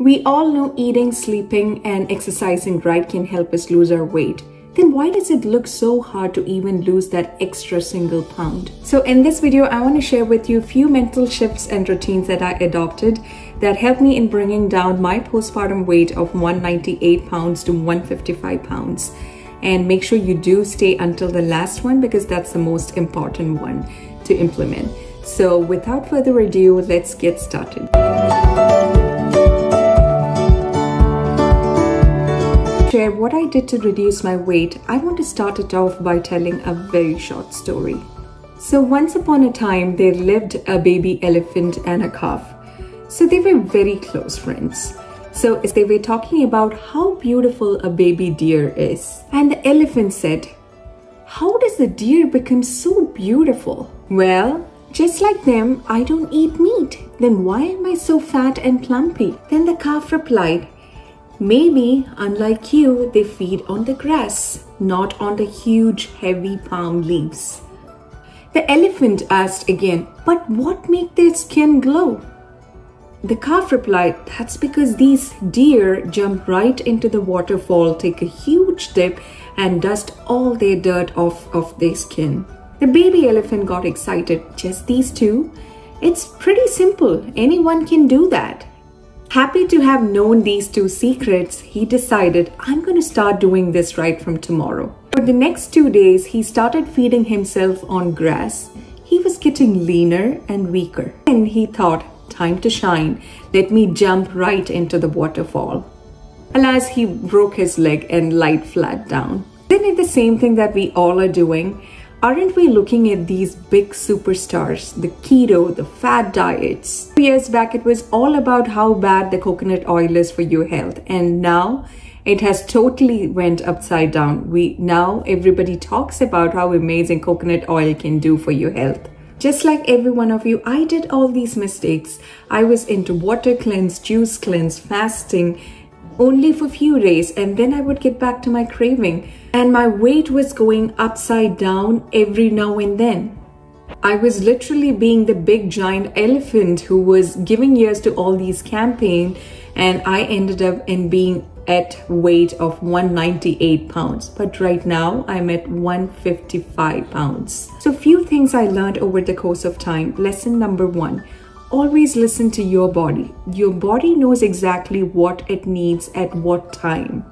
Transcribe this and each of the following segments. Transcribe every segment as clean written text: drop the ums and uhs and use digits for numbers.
We all know eating, sleeping, and exercising right can help us lose our weight. Then why does it look so hard to even lose that extra single pound? So in this video, I want to share with you a few mental shifts and routines that I adopted that helped me in bringing down my postpartum weight of 198 pounds to 155 pounds. And make sure you do stay until the last one because that's the most important one to implement. So without further ado, let's get started. Share what I did to reduce my weight, I want to start it off by telling a very short story. So once upon a time, there lived a baby elephant and a calf. So they were very close friends. So as they were talking about how beautiful a baby deer is. And the elephant said, "How does the deer become so beautiful?" "Well, just like them, I don't eat meat. Then why am I so fat and plumpy?" Then the calf replied, "Maybe, unlike you, they feed on the grass, not on the huge, heavy palm leaves." The elephant asked again, "But what makes their skin glow?" The calf replied, "That's because these deer jump right into the waterfall, take a huge dip, and dust all their dirt off of their skin." The baby elephant got excited. "Just these two? It's pretty simple. Anyone can do that." Happy to have known these two secrets, he decided, "I'm going to start doing this right from tomorrow." For the next 2 days, he started feeding himself on grass. He was getting leaner and weaker. And he thought, time to shine. Let me jump right into the waterfall. Alas, he broke his leg and lied flat down. Isn't it the same thing that we all are doing? Aren't we looking at these big superstars, the keto, the fad diets? 2 years back, it was all about how bad the coconut oil is for your health. And now it has totally went upside down. Now everybody talks about how amazing coconut oil can do for your health. Just like every one of you, I did all these mistakes. I was into water cleanse, juice cleanse, fasting, only for a few days, and then I would get back to my craving. And my weight was going upside down every now and then. I was literally being the big giant elephant who was giving ears to all these campaigns, and I ended up in being at weight of 198 pounds. But right now I'm at 155 pounds. So few things I learned over the course of time. Lesson number 1. Always listen to your body. Your body knows exactly what it needs at what time.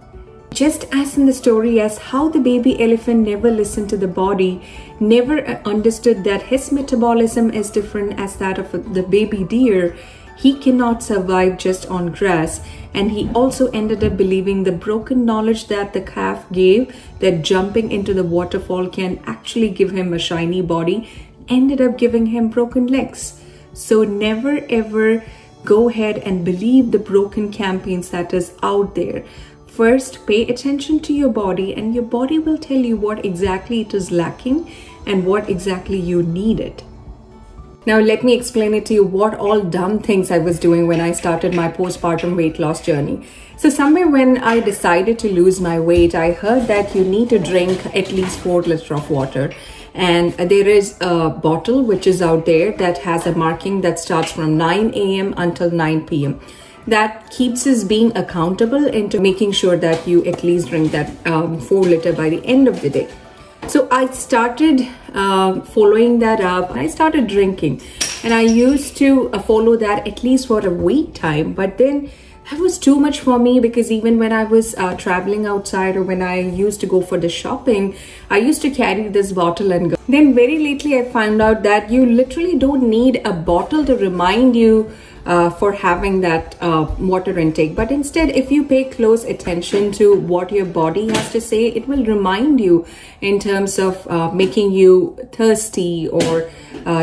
Just as in the story, as how the baby elephant never listened to the body, never understood that his metabolism is different as that of the baby deer, he cannot survive just on grass. And he also ended up believing the broken knowledge that the calf gave, that jumping into the waterfall can actually give him a shiny body, ended up giving him broken legs. So never ever go ahead and believe the broken campaigns that is out there. First, pay attention to your body, and your body will tell you what exactly it is lacking and what exactly you need it. Now let me explain it to you what all dumb things I was doing when I started my postpartum weight loss journey. So somewhere when I decided to lose my weight, I heard that you need to drink at least 4 liters of water. And there is a bottle which is out there that has a marking that starts from 9 a.m. until 9 p.m. That keeps us being accountable into making sure that you at least drink that 4 liters by the end of the day. So I started following that up. I started drinking, and I used to follow that at least for a week time. But then that was too much for me, because even when I was traveling outside or when I used to go for the shopping, I used to carry this bottle and go. Then very lately I found out that you literally don't need a bottle to remind you for having that water intake. But instead, if you pay close attention to what your body has to say, it will remind you in terms of making you thirsty, or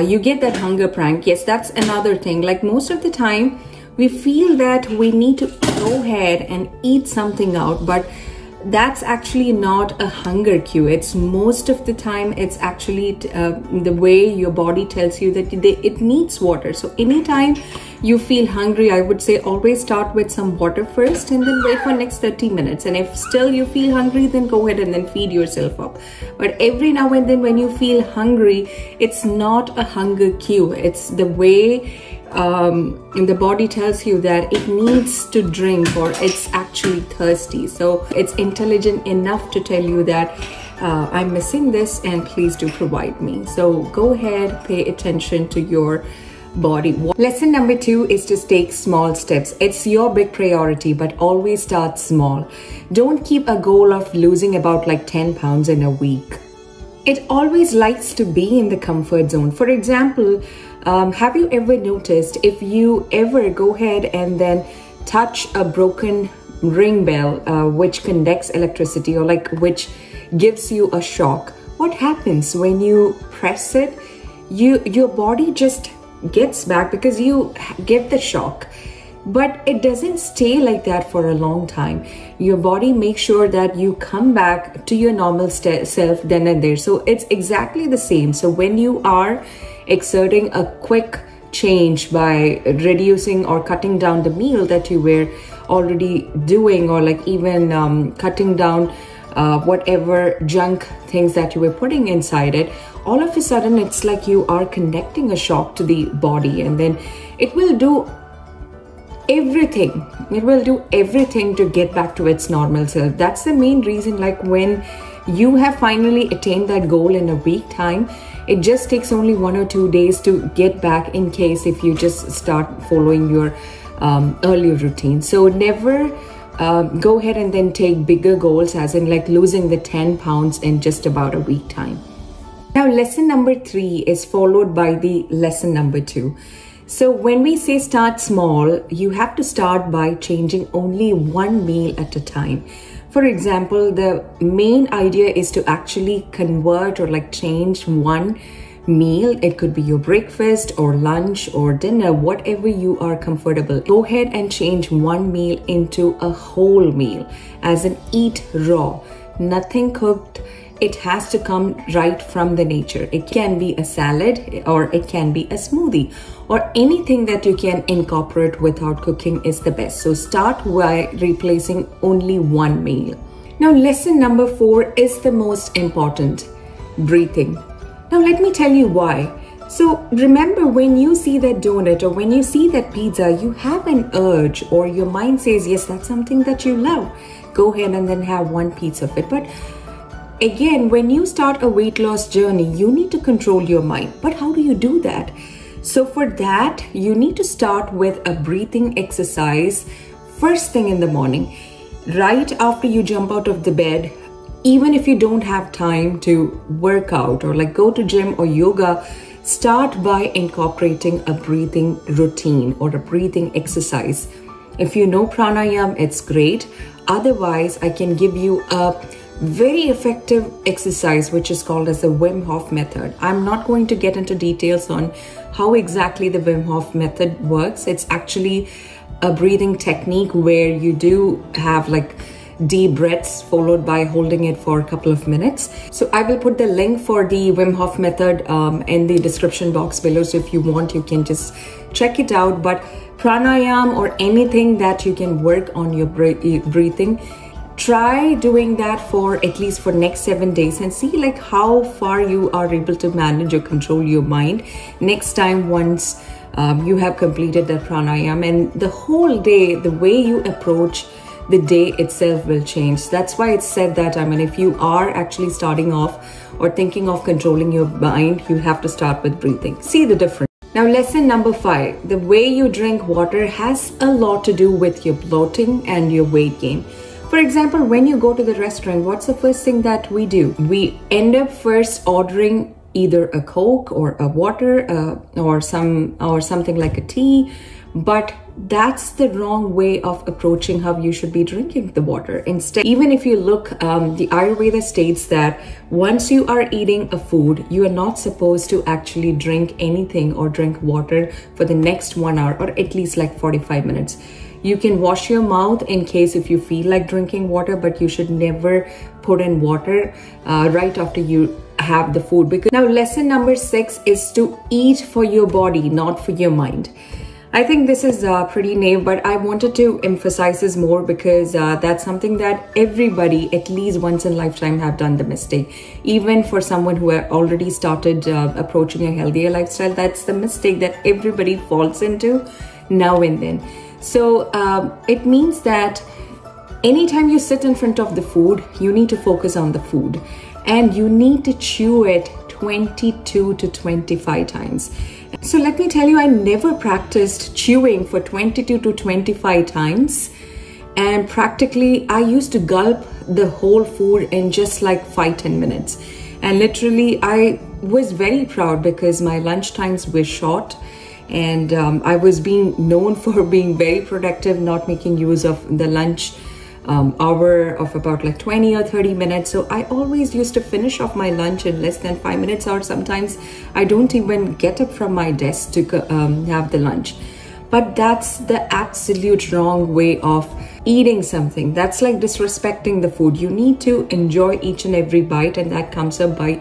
you get that hunger prank. Yes, that's another thing. Like most of the time, we feel that we need to go ahead and eat something out, but that's actually not a hunger cue. It's most of the time, it's actually the way your body tells you that it needs water. So anytime you feel hungry, I would say always start with some water first and then wait for next 30 minutes. And if still you feel hungry, then go ahead and then feed yourself up. But every now and then when you feel hungry, it's not a hunger cue. It's the way the body tells you that it needs to drink or it's actually thirsty. So it's intelligent enough to tell you that I'm missing this and please do provide me. So go ahead, pay attention to your body. Lesson number 2 is to take small steps. It's your big priority, but always start small. Don't keep a goal of losing about like 10 pounds in a week. It always likes to be in the comfort zone. For example, have you ever noticed if you ever go ahead and then touch a broken ring bell, which conducts electricity or like which gives you a shock, what happens when you press it? Your body just gets back because you get the shock, but it doesn't stay like that for a long time. Your body makes sure that you come back to your normal self then and there. So it's exactly the same. So when you are exerting a quick change by reducing or cutting down the meal that you were already doing, or like even cutting down whatever junk things that you were putting inside it, all of a sudden it's like you are conducting a shock to the body, and then it will do everything. It will do everything to get back to its normal self. That's the main reason, like when you have finally attained that goal in a week time, it just takes only 1 or 2 days to get back, in case if you just start following your earlier routine. So never go ahead and then take bigger goals, as in like losing the 10 pounds in just about a week time. Now, lesson number 3 is followed by the lesson number 2. So when we say start small, you have to start by changing only one meal at a time. For example, the main idea is to actually convert or like change one meal. It could be your breakfast or lunch or dinner, whatever you are comfortable. Go ahead and change one meal into a whole meal, as in eat raw, nothing cooked. It has to come right from the nature. It can be a salad or it can be a smoothie, or anything that you can incorporate without cooking is the best. So start by replacing only one meal. Now, lesson number 4 is the most important: breathing. Now, let me tell you why. So remember, when you see that donut or when you see that pizza, you have an urge, or your mind says, yes, that's something that you love. Go ahead and then have one piece of it. But again, when you start a weight loss journey, you need to control your mind. But how do you do that? So for that, you need to start with a breathing exercise first thing in the morning, right after you jump out of the bed. Even if you don't have time to work out or like go to gym or yoga, start by incorporating a breathing routine or a breathing exercise. If you know pranayama, it's great. Otherwise, I can give you a very effective exercise which is called as the Wim Hof method. I'm not going to get into details on how exactly the Wim Hof method works. It's actually a breathing technique where you do have like deep breaths followed by holding it for a couple of minutes. So I will put the link for the Wim Hof method in the description box below. So if you want, you can just check it out. But pranayama or anything that you can work on your breathing, try doing that for at least for next 7 days and see like how far you are able to manage or control your mind next time once you have completed that pranayama. And the whole day, the way you approach the day itself will change. That's why it's said that, I mean, if you are actually starting off or thinking of controlling your mind, you have to start with breathing. See the difference. Now, lesson number 5, the way you drink water has a lot to do with your bloating and your weight gain. For example, when you go to the restaurant, what's the first thing that we do? We end up first ordering either a Coke or a water or something like a tea. But that's the wrong way of approaching how you should be drinking the water. Instead, even if you look, the Ayurveda states that once you are eating a food, you are not supposed to actually drink anything or drink water for the next 1 hour or at least like 45 minutes. You can wash your mouth in case if you feel like drinking water, but you should never put in water right after you have the food. Because now lesson number 6 is to eat for your body, not for your mind. I think this is pretty naive, but I wanted to emphasize this more because that's something that everybody at least once in a lifetime have done the mistake. Even for someone who have already started approaching a healthier lifestyle, that's the mistake that everybody falls into now and then. So it means that anytime you sit in front of the food, you need to focus on the food and you need to chew it 22 to 25 times. So let me tell you, I never practiced chewing for 22 to 25 times. And practically, I used to gulp the whole food in just like 5-10 minutes. And literally, I was very proud because my lunch times were short. And I was being known for being very productive, not making use of the lunch hour of about like 20 or 30 minutes. So I always used to finish off my lunch in less than 5 minutes, or sometimes I don't even get up from my desk to have the lunch. But that's the absolute wrong way of eating something. That's like disrespecting the food. You need to enjoy each and every bite, and that comes up by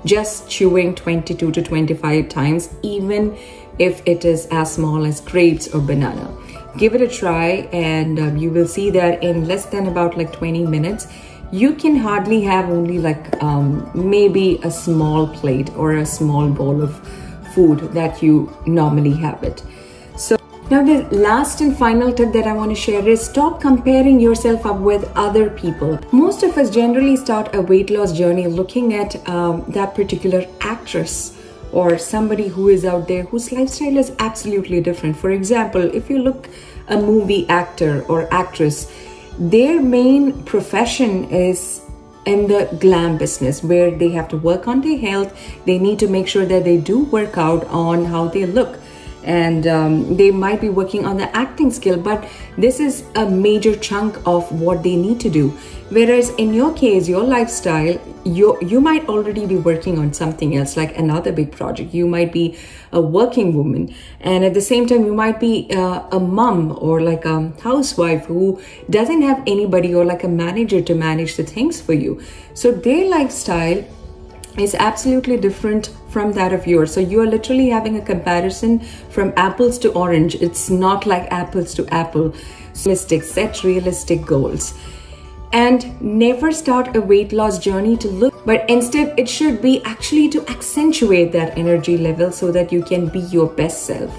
just chewing 22 to 25 times, even if it is as small as grapes or banana. Give it a try, and you will see that in less than about like 20 minutes, you can hardly have only like maybe a small plate or a small bowl of food that you normally have it. So now the last and final tip that I want to share is stop comparing yourself up with other people. Most of us generally start a weight loss journey looking at that particular actress or somebody who is out there whose lifestyle is absolutely different. For example, if you look a movie actor or actress, their main profession is in the glam business, where they have to work on their health. They need to make sure that they do work out on how they look, and they might be working on the acting skill, but this is a major chunk of what they need to do. Whereas in your case, your lifestyle, you might already be working on something else, like another big project. You might be a working woman, and at the same time you might be a mom or like a housewife who doesn't have anybody or like a manager to manage the things for you. So their lifestyle is absolutely different from that of yours. So you are literally having a comparison from apples to orange. It's not like apples to apple. Set realistic goals. And never start a weight loss journey to look, but instead it should be actually to accentuate that energy level so that you can be your best self.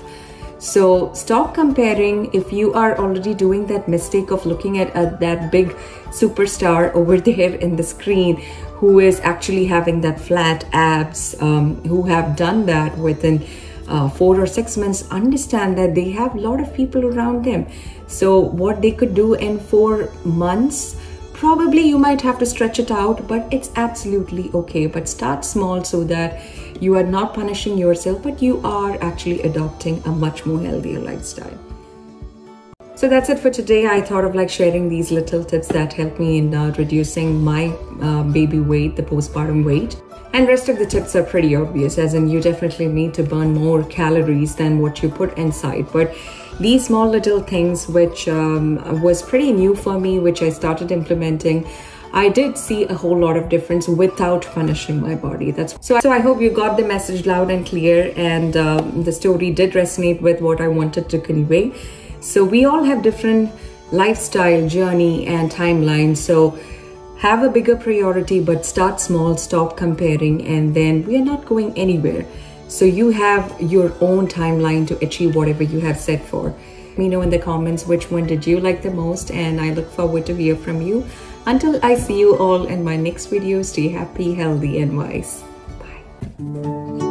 So stop comparing. If you are already doing that mistake of looking at that big superstar over there in the screen who is actually having that flat abs, who have done that within 4 or 6 months, understand that they have a lot of people around them. So what they could do in 4 months, probably you might have to stretch it out, but it's absolutely okay. But start small so that you are not punishing yourself, but you are actually adopting a much more healthier lifestyle. So that's it for today. I thought of like sharing these little tips that help me in reducing my baby weight, the postpartum weight. And rest of the tips are pretty obvious, as in you definitely need to burn more calories than what you put inside. But these small little things, which was pretty new for me, which I started implementing, I did see a whole lot of difference without punishing my body. So I hope you got the message loud and clear, and the story did resonate with what I wanted to convey. So we all have different lifestyle journey and timeline. So have a bigger priority, but start small, stop comparing, and then we are not going anywhere. So you have your own timeline to achieve whatever you have set for. Let me know in the comments which one did you like the most, and I look forward to hear from you. Until I see you all in my next video, stay happy, healthy, and wise. Bye.